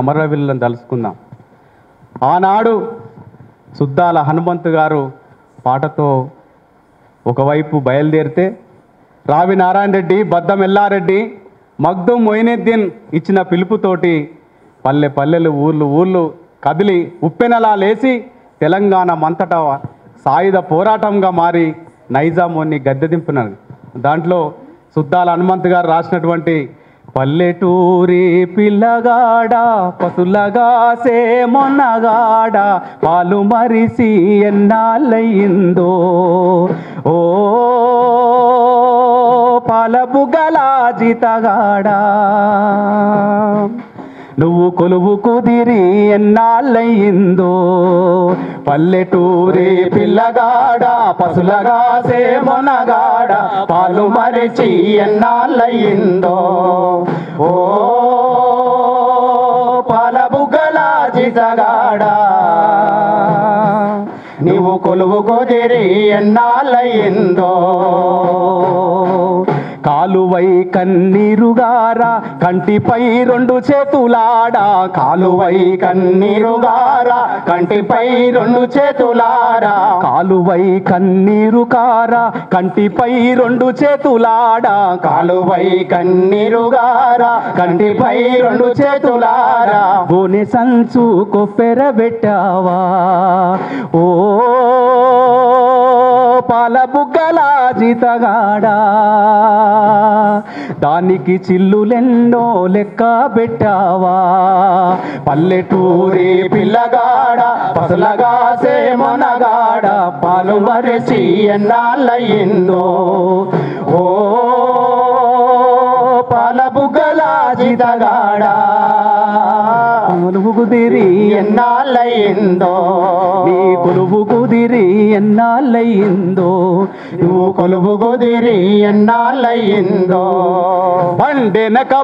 అమరవీరులను తలుసుకుందాం. ఆనాడు సుద్దాల హనుమంతు గారు పాటతో ఒకవైపు బయలుదేరితే రావి నారాయణ రెడ్డి, బద్దం ఎల్లారెడ్డి, మగ్దుం మొయినుద్దీన్ ఇచ్చిన పిలుపుతోటి పల్లె పల్లెలు, ఊర్లు ఊర్లు కదిలి ఉప్పెనలా లేచి తెలంగాణ మంతటా సాయుధ పోరాటంగా మారి నైజామోని గద్దె దింపినారు. దాంట్లో సుద్దాల హనుమంతు గారు రాసినటువంటి పల్లెటూరి పిల్లగాడ పసులగాసే మొన్నగాడ పాలు మరిసి ఎన్నాళ్ళయిందో, ఓ పాలబుగల జీతగాడా నువ్వు కొలువు కుదిరి ఎన్నాళ్ళయిందో, పల్లెటూరి పిల్లగాడ పసులగాసే మొనగాడ పాలు మరిచి ఎన్నాళ్ళయిందో, ఓ పాలబుగ్గల జీతగాడా నీవు కొలువు కుదిరి ఎన్నాళ్ళయిందో, కాలువై కన్నీరుగారా కంటిపై రెండు చేతులాడా, కాలువై కన్నీరుగారా కంటిపై రెండు చేతులారా, కాలువై కన్నీరు కారా కంటిపై రెండు చేతులాడా, కాలువై కన్నీరుగారా కంటిపై రెండు చేతులారా, గోనె సంచు కొప్పెరబెట్టావా, ఓ పాలబుగ్గల జీతగాడా దానికి చిల్లులెన్నో లెక్క పెట్టావా, పల్లెటూరి పిల్లగాడ పసులగాసే మొనగాడ పాలు మరిచి ఎన్నాళ్ళయిందో, ఓ పాలబుగ్గల జీతగాడా కొలువు కుదిరి ఎన్నాళ్ళయిందో, నీ కొలువు కుదిరి ఎన్నాళ్ళయిందో, నువ్వు కొలువు కుదిరి ఎన్నాళ్ళయిందో, పండెనక